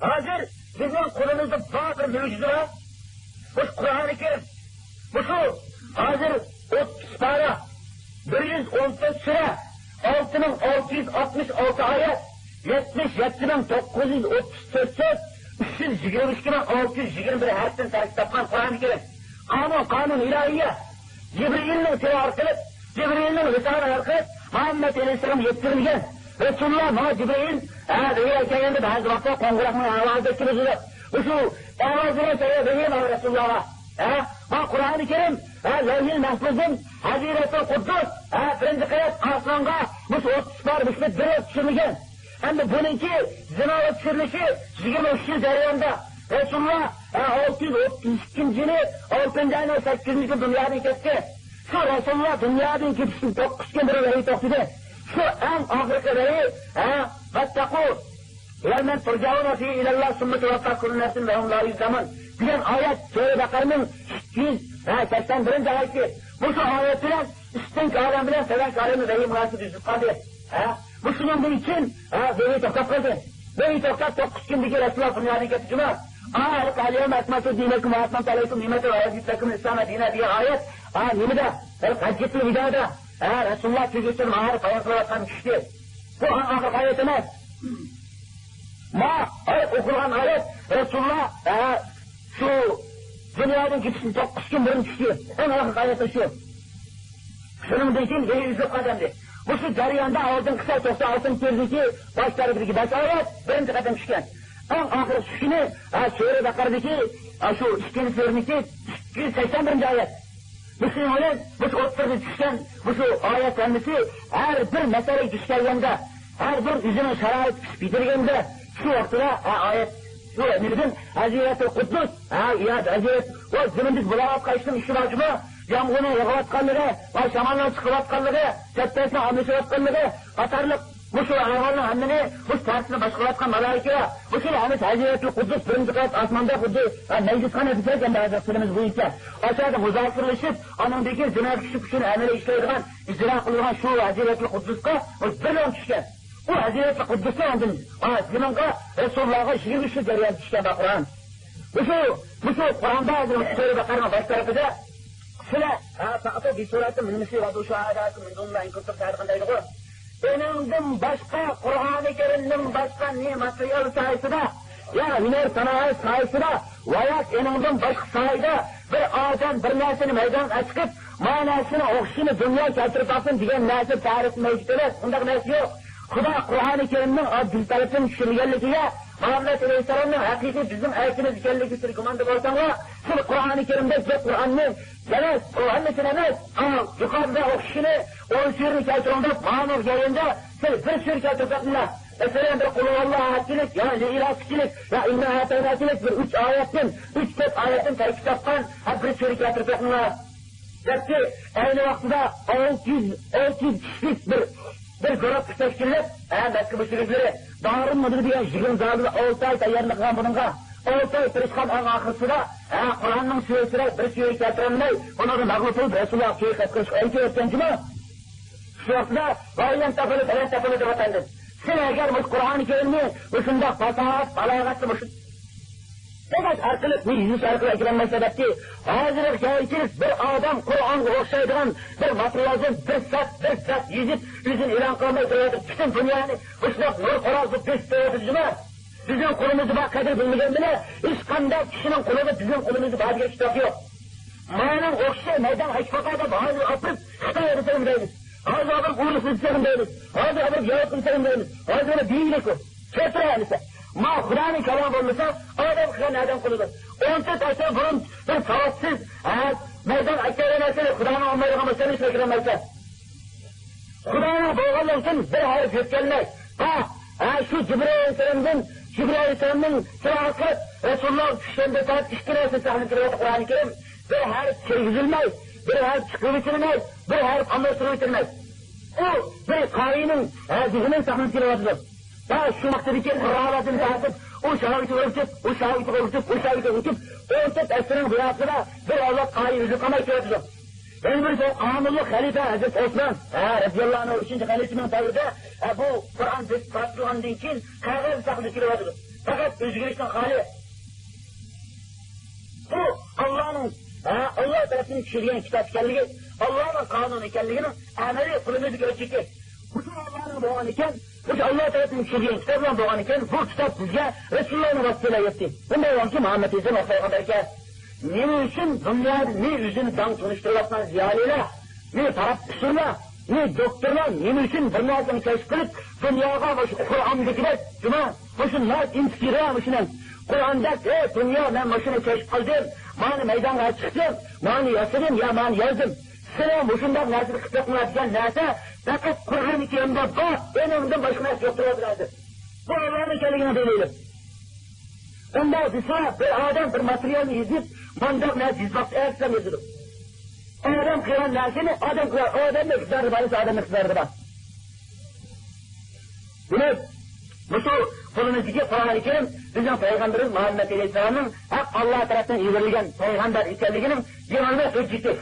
Hazır bizim kolumuzda bazı mevcuda bu Kur'an-ı Kerim bu şu hazır 30 para 114 süre 6666 ayet 77.934 söz 323.621 harften tarif tapkan Kur'an-ı Kerim kanun ilahiye Cibril'in tiri arkalıp Cibril'in lisanı arkalıp Muhammed Aleyhisselam yettirilgen Resulullah ma Cibril dünya kayında bazı vakti Kongras'ın avazı ettirildi şu avazına söyle vereyim Resulullah'a ma Kur'an-ı Kerim Levh-i Mahfuz'un Hazireti Kuddus birinci kayıt aslanğa bu 30 var bu direkt düşürülgen hem de bununki zinalı düşürülüşü 23 yıl zariyanda Resulullah 632'ni 6. ayının 8. gün dünyadan ketti. Şu Resulullah dünyadan ketişini 9 gün bir veri toktide. Şu en ahirki veri Vattaku Velmen turcauna fi ilallah sümmeti vattakkulun nefsin ve hum la yüzzaman diyen ayet Sure Bakar'ın 181. ayeti. Bu şu ayet bilen üstünk alem bilen sevenk alemi vehi murası düzüp kaldı. Bu şunun için vehi toktak kaldı. Vehi toktak 9 gündeki Resulullah dünyadan ketti cuma. Ağırlık aleyhüm etmesi dinekum ve asmant aleyküm nimeti ve yazitlekum İslam'a dine diye ayet. Nimede, hacetli vidada. Resulullah çocukların ağır payaklıvattan kişi. Bu ahir ayet emez. Okulan ayet Resulullah şu dünyanın kişisini 9 gün birin kişi. En ahir ayeti şu. Şunun için vehi yüzük kademdi. Bu şu cariyanda aldın kısa çoksa altın kirdiki başları bir baş ayet birinci kadem kişiken. En ahir şişini Sure Bakar'daki şu işkini sürüneki 181. ayet. Bu şu ayet, bu şu 30'da düşken, bu şu ayet kendisi her bir meseleyi düşkergende, her bir üzerine şerait bitirgende, şu vaktıda ayet, şu emirdim, Hazireti Kuddus, Hazireti, o zimindік bulavat kaçtım işin acımı, yağmurunu yağıvatkanlığı, şamanla çıkıvatkanlığı, cettesine amışıvatkanlığı, atarlık, bu şu hayvanın anneni, bu tersine başkalatkan malaikeye, bu şu Ahmet Hazireti Kuddus, birinci kat asmanda Kuddus, mecliskan edilirken de Hazretlerimiz bu ise, aşağıda muzafirleşip, anındaki zina kişi kuşunu emele işleydiğen, icra kılınan şu Hazireti Kuddus'a, bir on kişiken, bu Hazireti Kuddus'a andınız, zinanğa Resulullah'a 23 ceriyat kişiken bak Kur'an. Bu şu Kur'an'da Hazreti Sure Bakar'ın baş tarafıda, şöyle, ta'atı bir suratı minmisi ve duşu adatı min dunla inkıltık tarihindeydi bu. Eningden başka, Kur'an-ı Kerim'den başka ne materyal sayesinde, ya hüner sanayi sayesinde, vayak eningden başka sayede bir adam bir nesini meydan açıp, manasını, okşunu dünya keltirip alsın diyen nesi tarihi mevcut edilmez, bundak nesi yok. Kur'an-ı Kerim'den adil tarafın şirgelliğiye, Muhammed Aleyhisselam'ın hakiki bizim elçimiz geldiği sırkımandık ortamda, şimdi Kur'an-ı Kerim'de bize Kur'an'ın demez, o annesine demez, ama yukarıda o kişini, o sürünü keltirinde, mamur yerinde, bir sürü keltirpekinde, mesela bir Kulüvallah ahadçilik, ya liilahçilik, ya innahataynaçilik, bir 3 ayetin, 3-4 ayetin terkip yapkan, bir sürü keltirpekinde. Zepti, aynı vaktıda 600 kişilik bir grup teşkillep, Mekke müşrikleri, Darun mıdır diye jigin zalını 6 ay tayarını kılan bununla, 6 ay tırışkan en ahırsıda, Kur'an'ın süresine bir süreyi keltirenmey, bunları mağlup olup Resulullah süreyi katkış, öykü ötkenci mi? Şu vaktıda, vahiyen tafılı, belen tafılı da vatandır. Sen eğer bu Kur'an-ı Kerim'i, ışında fasahat, balagatlı mışın, fakat arkalık, yüz arkalık ekranma sebepti, hazırlık, şahitçilik, bir adam Kur'an'ı okşaydıran, bir materyalcın, bir sat, yüzün ilan kılmayı söyledik, bütün dünyanı, ışmak, nur, korazı, püs, söyledik, bizim kulumuzu bak kadir bilmeyeceğim bile, İskandar kişinin kulumu bizim kulumuzu bazı geçti yok. Manan okşay, meydan, haşfakada, bazı atıp, Xitay edeceğim değiliz. Bazı adam uğurlusu edeceğim değiliz. Bazı adam yavuk edeceğim değiliz. Bazı adam değilik o. Çetre yanısa. Ma Kur'an-ı Kerim olmasa, adam kıran adam kuludur. 14 aysa bunun bir savaşsız, meydan açarlarsa, Kur'an'a olmayı ama seni çekiremezse. Kur'an'a boğulursun, bir harf yükselmez. Şu Cibril Aleyhisselam'ın silahı, Resulullah küşlerinde saat iştiresi sahne kırıyordu Kur'an-ı Kerim. Bir harf çekilmez, bir harf çıkıp bitirmez, bir harf anlaşılıp bitirmez. O bir kainin zihnin sahne kırıyordudur. Şu maktadaki rahatını dağıtıp, o şahit ölçüp, o şahit ölçüp, 14 esrin rüyasına bir Allah kain rüzukama ihtiyacıdır. Yani bir amullu halife Hazreti Osman, radiyallahu anh, 3. halifinin tavrıda, bu Kur'an bir parçalandığı için kağıt saklı kırıyordudur. Fakat özgürlükten hali. Bu Allah tarafından düşürgen kitap ekanligi, Allah'ın kanunu ekanligini amaliy qilimiz ölçeki. Bu Allah'ın doğan iken, bu Allah tarafından düşürgen kitapla doğan iken, bu kitap bizga Resulullah'ın vasıtıyla yetti. Bunday olki Muhammed İzzet Peygamber'e nima uchun dunyoda ne o'zini dam tunishtirayotgan ziyolilar, ne taraf kusurlar, ne doktorlar nima uchun bir narsani kashf qilib, dunyoga shu Qur'ondagidek, shunlar inspirasiya shuning Qur'onda dunyo men mashuni kashf qildim, mani maydonga chiqdim, mani yasadim, ya mani yozdim. Sizlar shunday narsani qilib narsa faqat Qur'oni Karimda bor, endi boshqa narsa yo'q turadi. Bu Allohning keligini bilaylik. Unda desa bir odam bir materialni yezib, bundoq narsa yezmoq ersa yezib. Odam qilgan narsani odam qilar, odamning iqtidori bor, odamning iqtidori bor. Bular bu qo'limizga Qur'oni Karim bizning payg'ambarimiz Muhammad alayhisolamning haq Alloh tomonidan yuborilgan payg'ambar ekanligini yig'ilmas hujjati.